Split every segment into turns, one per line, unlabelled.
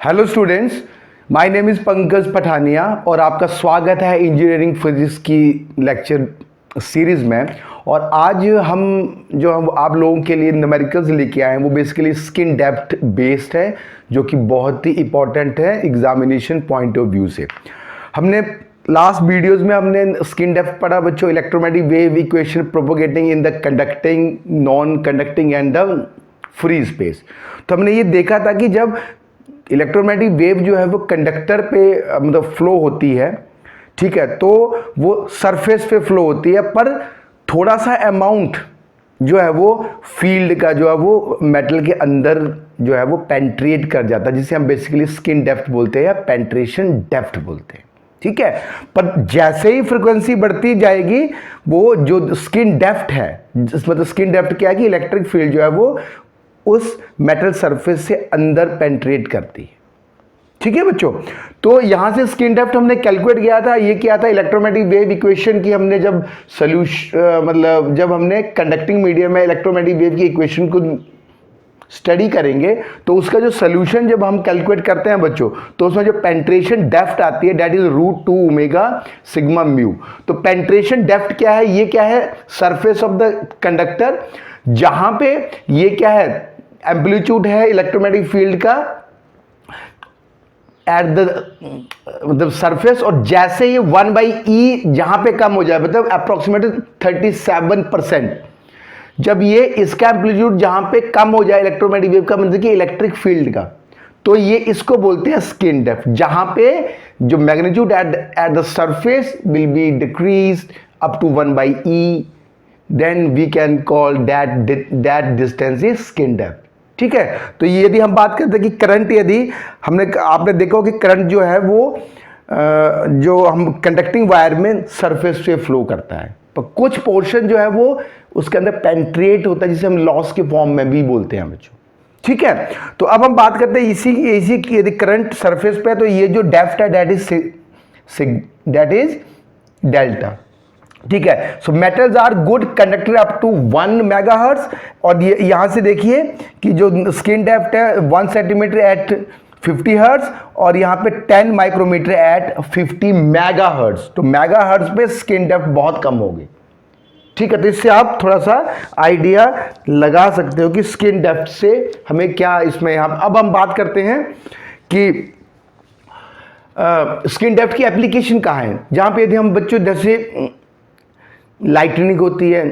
Hello students, my name is Pankaj Pathania और आपका स्वागत है इंजीनियरिंग फिजिक्स की लेक्चर सीरीज़ में। और आज हम आप लोगों के लिए न्यूमेरिकल्स लेके आए हैं, वो बेसिकली स्किन डेप्थ बेस्ड है, जो कि बहुत ही इंपॉर्टेंट है एग्जामिनेशन पॉइंट ऑफ व्यू से। हमने लास्ट वीडियोस में हमने स्किन डेप्थ पढ़ा बच्चों, electromagnetic wave equation propagating in the conducting, non conducting and the free space. तो हमने ये देखा था कि जब इलेक्ट्रोमैग्नेटिक वेव जो है वो कंडक्टर पे मतलब फ्लो होती है, ठीक है, तो वो सरफेस पे फ्लो होती है, पर थोड़ा सा अमाउंट जो है वो फील्ड का जो है वो मेटल के अंदर जो है वो पेंट्रेट कर जाता है, जिसे हम बेसिकली स्किन डेप्थ बोलते हैं या पेंट्रेशन डेप्थ बोलते हैं, ठीक है। पर जैसे ही फ्रीक्वेंसी बढ़ती जाएगी, वो जो स्किन डेप्थ है, मतलब स्किन डेप्थ क्या है कि इलेक्ट्रिक फील्ड जो है वो उस मेटल सरफेस से अंदर पेंट्रेट करती है, ठीक है बच्चों। तो यहां से स्किन डेप्थ हमने कैलकुलेट किया था, ये किया था इलेक्ट्रोमैग्नेटिक वेव इक्वेशन की हमने जब मतलब जब हमने कंडक्टिंग मीडियम में इलेक्ट्रोमैग्नेटिक वेव की इक्वेशन को स्टडी करेंगे, तो उसका जो सोल्यूशन जब हम कैलकुलेट करते हैं बच्चों, तो उसमें जो पेंट्रेशन डेप्थ आती है that is √2 omega sigma mu. तो पेंट्रेशन डेप्थ क्या है, ये क्या है, सरफेस ऑफ द कंडक्टर, जहां पे ये क्या है, एम्पलीट्यूड है इलेक्ट्रोमैग्नेटिक फील्ड का एट द मतलब सरफेस, और जैसे ये 1/e जहां पे कम हो जाए, मतलब अप्रोक्सीमेटली 37%, जब ये इसका एम्पलीट्यूड जहां पे कम हो जाए इलेक्ट्रोमैग्नेटिक वेव का, मतलब कि इलेक्ट्रिक फील्ड का, तो ये इसको बोलते हैं स्किन डेप्थ, जहां पे जो magnitude at the surface will be decreased up to 1/e, then we can call that distance is skin depth, ठीक है। तो ये यदि हम बात करते हैं कि करंट, यदि आपने देखा हो कि करंट जो है वो जो हम कंडक्टिंग वायर में सरफेस से फ्लो करता है, पर कुछ पोर्शन जो है वो उसके अंदर पेंट्रेट होता है, जिसे हम लॉस के फॉर्म में भी बोलते हैं बच्चों, ठीक है। तो अब हम बात करते हैं इसी की, यदि करंट सरफेस पे है तो ये जो डेप्थ है दैट इज डेल्टा, ठीक है। So metals are good conductor up to 1 megahertz, और ये यहां से देखिए कि जो स्किन डेप्थ है 1 सेंटीमीटर एट 50 हर्ट्ज, और यहां पे 10 माइक्रोमीटर एट 50 मेगाहर्ट्ज। तो मेगाहर्ट्ज पे स्किन डेप्थ बहुत कम होगी, ठीक है। तो इससे आप थोड़ा सा आइडिया लगा सकते हो कि स्किन डेप्थ से हमें क्या इसमें अब हम बात करते हैं कि स्किन डेप्थ की एप्लीकेशन कहाँ है, जहां पे यदि हम बच्चों जैसे लाइटनिंग होती है,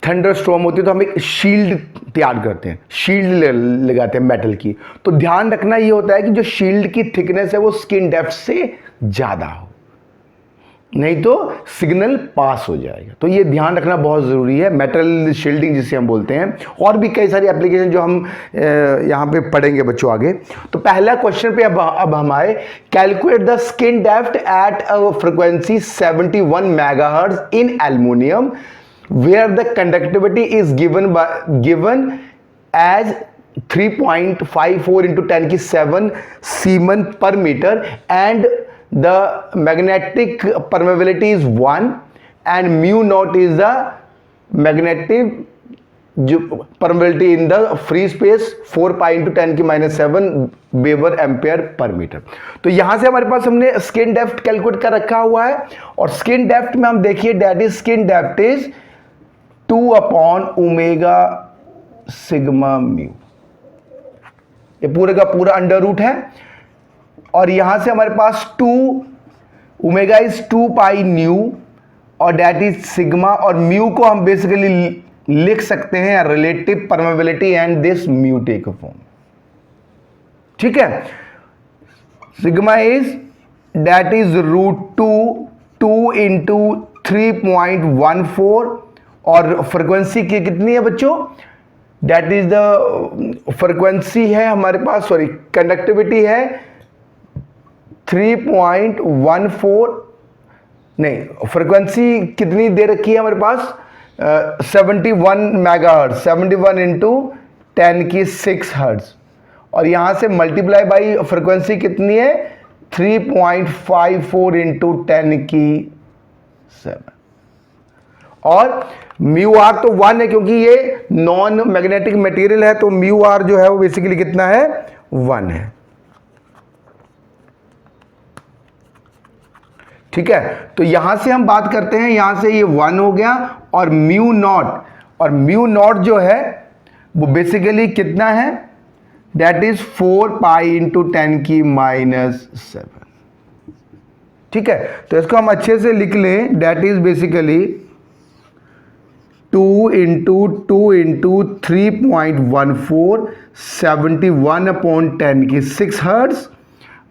थंडर स्टॉर्म होती है, तो हम एक शील्ड तैयार करते हैं, शील्ड लगाते हैं मेटल की। तो ध्यान रखना ये होता है कि जो शील्ड की थिकनेस है वो स्किन डेप्थ से ज़्यादा हो, नहीं तो सिग्नल पास हो जाएगा। तो ये ध्यान रखना बहुत ज़रूरी है, मेटल शील्डिंग जिसे हम बोलते हैं। और भी कई सारी एप्लीकेशन जो हम यहाँ पे पढ़ेंगे बच्चों आगे। तो पहला क्वेश्चन पे अब हम आए, calculate the skin depth at a frequency 71 megahertz in aluminium where the conductivity is given as 3.54 into 10⁷ siemens पर metre and the magnetic permeability is 1 and mu naught is the magnetic permeability in the free space 4 pi into 10⁻7 weber ampere पर metre. तो यहां से हमारे पास हमने skin depth calculate कर रखा हुआ है, और स्किन डेप्थ में हम देखिए that is skin depth is 2/ओमेगा सिग्मा म्यू, ये पूरे का पूरा अंडर रूट है, और यहां से हमारे पास 2 ओमेगा इज 2 पाई न्यू, और दैट इज सिग्मा, और म्यू को हम बेसिकली लिख सकते हैं relative permeability and this mu take form, ठीक है। Sigma is that is √2 into 3.14, और फ्रीक्वेंसी की कितनी है बच्चों, दैट इज द फ्रीक्वेंसी है हमारे पास, सॉरी कंडक्टिविटी है 3.14, नहीं फ्रीक्वेंसी कितनी दे रखी है हमारे पास 71 मेगाहर्ट्ज, 71 into 10⁶ हर्ट्ज, और यहां से मल्टीप्लाई बाई फ्रीक्वेंसी कितनी है 3.54 into 10⁷, और म्यू आर तो 1 है क्योंकि ये नॉन मैग्नेटिक मटेरियल है, तो म्यू आर जो है वो बेसिकली कितना है 1 है। ठीक है, तो यहां से हम बात करते हैं, यहां से ये 1 हो गया, और म्यू नॉट, और म्यू नॉट जो है वो बेसिकली कितना है, दैट इज 4 पाई इंटू 10 की -7। ठीक है, तो इसको हम अच्छे से लिख लें, that is basically 2 into 2 into 3.14 71/10 की 6 हर्ट्ज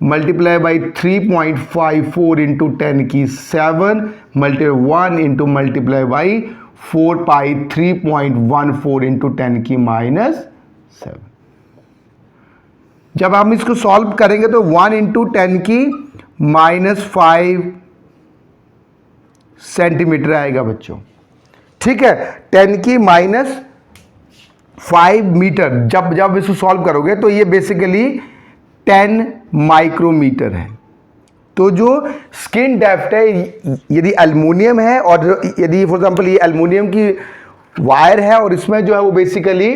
मल्टीप्लाई बाई 3.54 इंटू 10 की 7 multiply 1 into multiply by 4 pi 3.14 into 10 की -7। जब हम इसको सॉल्व करेंगे तो 1 इंटू 10 की -5 सेंटीमीटर आएगा बच्चों। ठीक है, 10 की -5 मीटर, जब इसको सॉल्व करोगे तो ये बेसिकली 10 माइक्रोमीटर है। तो जो स्किन डेप्थ है, यदि एल्युमिनियम है और यदि फॉर एग्जांपल ये एल्युमिनियम की वायर है और इसमें जो है वो बेसिकली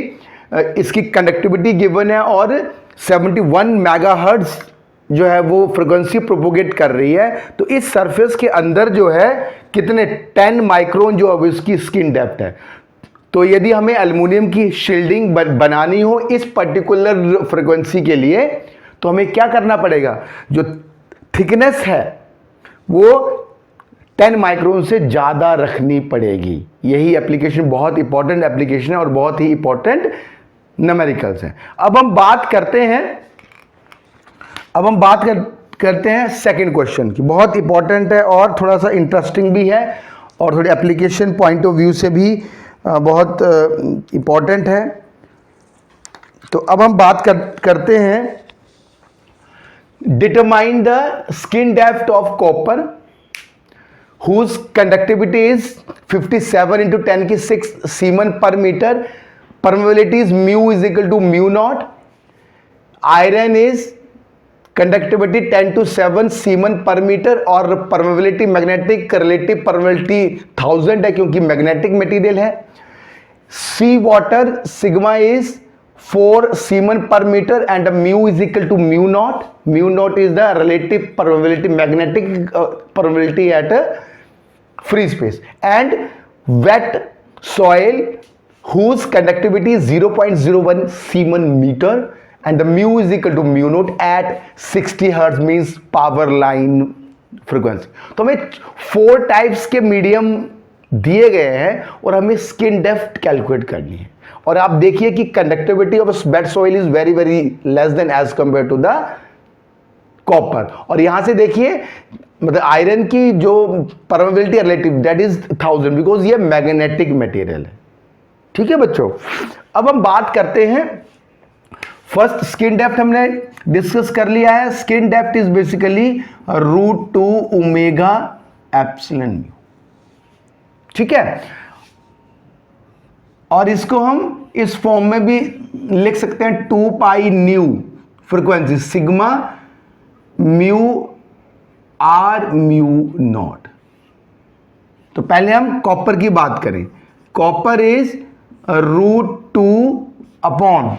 इसकी कंडक्टिविटी गिवन है और 71 मेगाहर्ट्ज जो है वो फ्रीक्वेंसी प्रोपोगेट कर रही है, तो इस सरफेस के अंदर जो है कितने 10 माइक्रोन जो अब इसकी स्किन डेप्थ है। तो यदि हमें एल्युमिनियम की शील्डिंग बनानी हो इस पर्टिकुलर फ्रीक्वेंसी के लिए, तो हमें क्या करना पड़ेगा, जो थिकनेस है वो 10 माइक्रोन से ज़्यादा रखनी पड़ेगी। यही एप्लीकेशन बहुत इंपॉर्टेंट एप्लीकेशन है और बहुत ही इंपॉर्टेंट न्यूमेरिकल्स हैं। अब हम बात करते हैं सेकंड क्वेश्चन की। बहुत इंपॉर्टेंट है और थोड़ा सा इंटरेस्टिंग भी है और थोड़ी एप्लीकेशन पॉइंट ऑफ व्यू से भी बहुत इंपॉर्टेंट है। तो अब हम बात करते हैं, determine the skin depth of copper whose conductivity is 57 into 10 की 6 सीमन पर metre, permeability is mu is equal to mu naught, iron is conductivity 10 to 7 siemens पर मीटर और permeability मैग्नेटिक रिलेटिव permeability 1000 है क्योंकि मैग्नेटिक मटेरियल है। Sea water sigma is 4 siemens per meter and mu is equal to mu naught. Mu naught is the relative permeability, magnetic permeability at free space. And wet soil whose conductivity is 0.01 semen meter and the mu is equal to mu naught at 60 hertz means power line frequency. तो हमें 4 types के medium दिए गए हैं और हमें skin depth calculate करनी है। और आप देखिए कि conductivity of wet soil is very very less than as compared to the copper. और यहां से देखिए मतलब आयरन की जो permeability relative that is 1000 because ये मैग्नेटिक मटेरियल है। ठीक है बच्चों, अब हम बात करते हैं फर्स्ट स्किन डेप्थ हमने डिस्कस कर लिया है। Skin depth is basically √2 omega epsilon mu. ठीक है, और इसको हम इस फॉर्म में भी लिख सकते हैं 2 pi nu frequency sigma mu r mu naught. तो पहले हम कॉपर की बात करें। Copper is √2 upon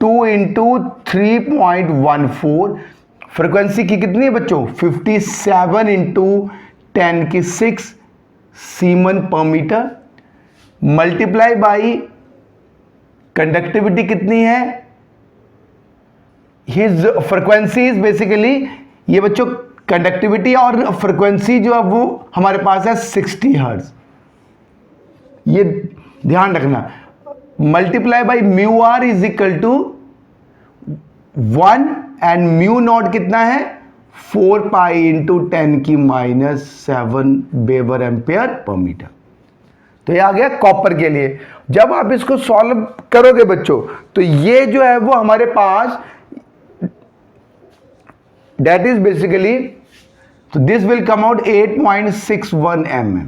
2 into 3.14। Frequency की कितनी है बच्चों, 57 इंटू 10 की 6 सीमन पर मीटर मल्टीप्लाई बाई कंडक्टिविटी कितनी है, हिज फ्रीक्वेंसी इज बेसिकली, ये बच्चों कंडक्टिविटी और फ्रीक्वेंसी जो है वो हमारे पास है 60 हर्ट्ज, ये ध्यान रखना। Multiply by mu r is equal to 1 and mu naught कितना है 4 पाई इंटू 10 की -7 वेबर एम्पेयर पर मीटर। तो ये आ गया कॉपर के लिए। जब आप इसको सॉल्व करोगे बच्चों तो ये जो है वो हमारे पास दैट इज बेसिकली, तो this will come out 8.61 mm।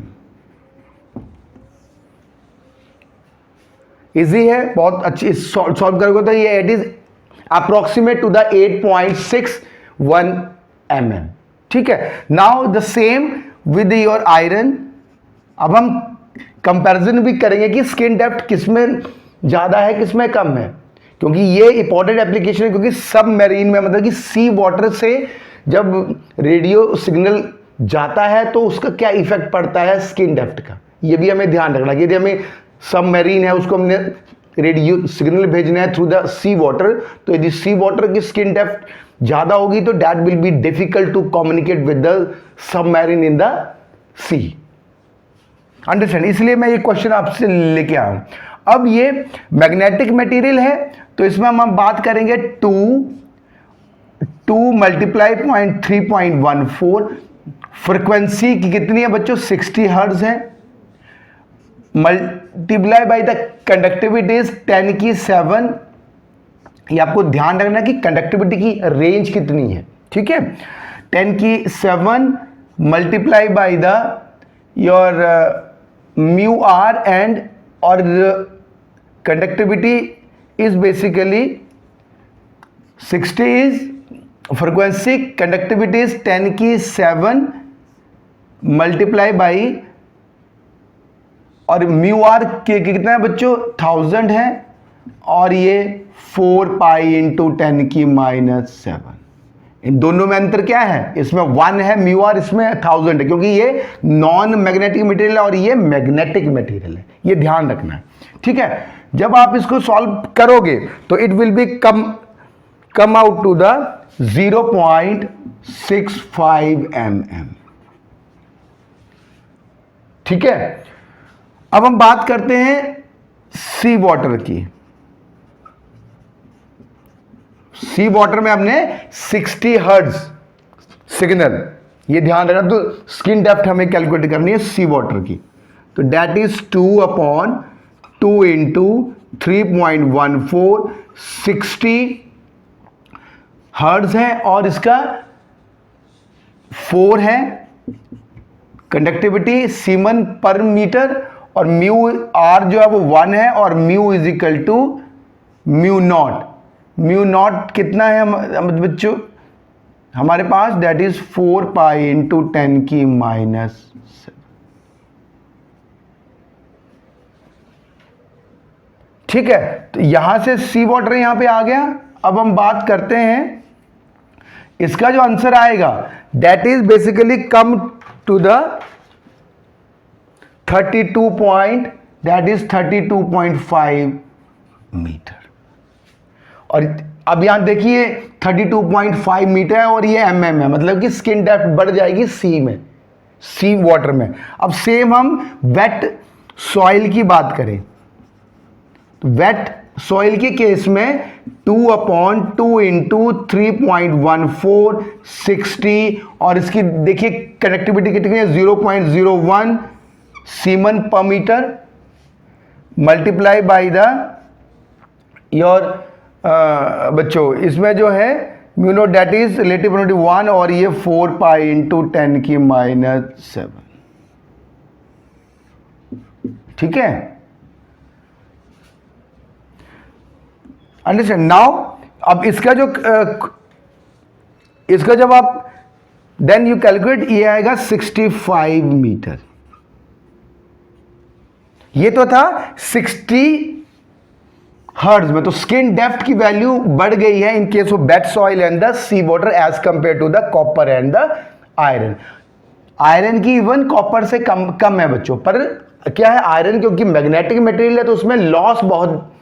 Easy है, बहुत अच्छी। सॉल्व करोगे तो ये it is approximate to the 8.61 mm। ठीक है, now the same with your iron. अब हम कंपैरिजन भी करेंगे कि स्किन डेप्थ किसमें ज़्यादा है किसमें कम है, क्योंकि ये इंपॉर्टेंट एप्लीकेशन है। क्योंकि सब मैरीन में मतलब कि सी वाटर से जब रेडियो सिग्नल जाता है तो उसका क्या इफेक्ट पड़ता है स्किन डेप्थ का, ये भी हमें ध्यान रखना। यदि हमें सबमरीन है, उसको हमने रेडियो सिग्नल भेजना है थ्रू द सी वाटर, तो यदि सी वाटर की स्किन डेप्थ ज़्यादा होगी तो that will be difficult to communicate with the submarine in the sea. Understand? इसलिए मैं ये क्वेश्चन आपसे लेके आया हूं। अब ये मैग्नेटिक मटेरियल है, तो इसमें हम बात करेंगे 2 मल्टीप्लाई 0.3.14, फ्रिक्वेंसी की कितनी है बच्चों 60 हर्ट्ज है, multiply by the conductivity is 10⁷। ये आपको ध्यान रखना कि कंडक्टिविटी की रेंज कितनी है, ठीक है। 10⁷ multiply by the your mu r and और conductivity is basically 60 is frequency, conductivity is 10⁷ multiply by और म्यू आर कितना है बच्चों 1000 है, और ये 4 पाई इंटू 10⁻⁷। इन दोनों में अंतर क्या है, इसमें 1 है म्यू आर, इसमें 1000 है, क्योंकि ये नॉन मैग्नेटिक मटेरियल है और ये मैग्नेटिक मटेरियल है, ये ध्यान रखना है, ठीक है। जब आप इसको सॉल्व करोगे तो it will be come out to the 0.65 mm, ठीक है। अब हम बात करते हैं सी वाटर की। सी वाटर में हमने 60 हर्ट्ज सिग्नल, ये ध्यान रखना। तो स्किन डेप्थ हमें कैलकुलेट करनी है सी वाटर की, तो दैट इज 2/2 इंटू 3.14, 60 हर्ट्ज है और इसका 4 है कंडक्टिविटी सीमन पर मीटर, और म्यू आर जो है वो 1 है, और mu is equal to mu naught. Mu naught कितना है बच्चों हमारे पास, दैट इज 4 पाई इंटू 10⁻⁷। ठीक है, तो यहां से सी वाटर यहां पे आ गया। अब हम बात करते हैं इसका जो आंसर आएगा, that is basically come to the 32.5 metre. और अब यहां देखिए 32.5 मीटर है और ये mm है, मतलब कि स्किन डेप्थ बढ़ जाएगी सी में, सी वाटर में। अब सेम हम वेट सॉइल की बात करें, तो वेट सॉइल के केस में 2/2 इंटू 3.14, 60, और इसकी देखिए कनेक्टिविटी कितनी है 0.01 सीमन पर metre, multiply by the your बच्चों इसमें जो है mu naught that is relative 1, और ये 4 पाई इंटू 10⁻⁷, ठीक है। Understand now? अब इसका जब आप देन यू कैलकुलेट, ये आएगा 65 मीटर। ये तो था 60 हर्ट्ज में, तो स्किन डेप्थ की वैल्यू बढ़ गई है in case of wet soil and the sea water as compared to the copper and the iron. Iron की इवन कॉपर से कम है बच्चों, पर क्या है आयरन क्योंकि मैग्नेटिक मटेरियल है तो उसमें लॉस बहुत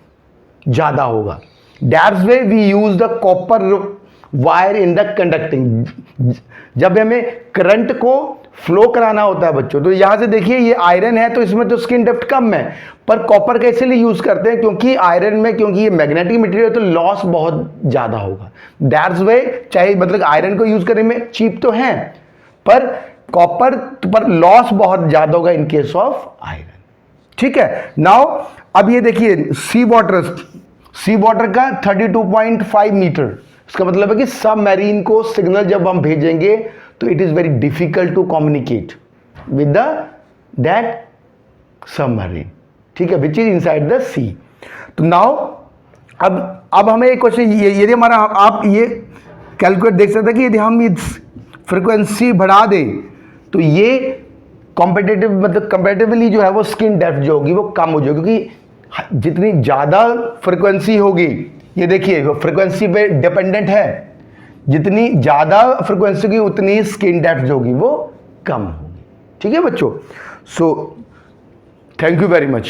ज्यादा होगा। That's way we use the copper wire in the conducting. जब हमें करंट को फ्लो कराना होता है बच्चों, तो यहां से देखिए ये आयरन है तो इसमें तो स्किन डेप्थ कम है, पर कॉपर का इसलिए यूज करते हैं क्योंकि आयरन में, क्योंकि ये मैग्नेटिक मटेरियल तो लॉस बहुत ज्यादा होगा। दैट्स वे चाहे मतलब आयरन को यूज करने में चीप तो है, पर कॉपर पर लॉस बहुत ज्यादा होगा इन केस ऑफ आयरन, ठीक है। नाउ अब ये देखिए सी वाटर का 32.5 मीटर, इसका मतलब है कि सबमरीन को सिग्नल जब हम भेजेंगे तो it is very difficult to communicate with that submarine, ठीक है, which is inside the sea. तो नाउ अब हमें एक क्वेश्चन, यदि हमारा आप ये कैलकुलेट देख सकते हैं कि यदि हम इस फ्रिक्वेंसी बढ़ा दें तो ये कॉम्पिटेटिव मतलब कंपेरेटिवली जो है वो स्किन डेप्थ जो होगी वो कम हो जाएगी, क्योंकि जितनी ज़्यादा फ्रिक्वेंसी होगी, ये देखिए फ्रिक्वेंसी पे डिपेंडेंट है, जितनी ज़्यादा फ्रिक्वेंसी होगी उतनी स्किन डेप्थ जो होगी वो कम होगी। ठीक है बच्चों, so thank you very much.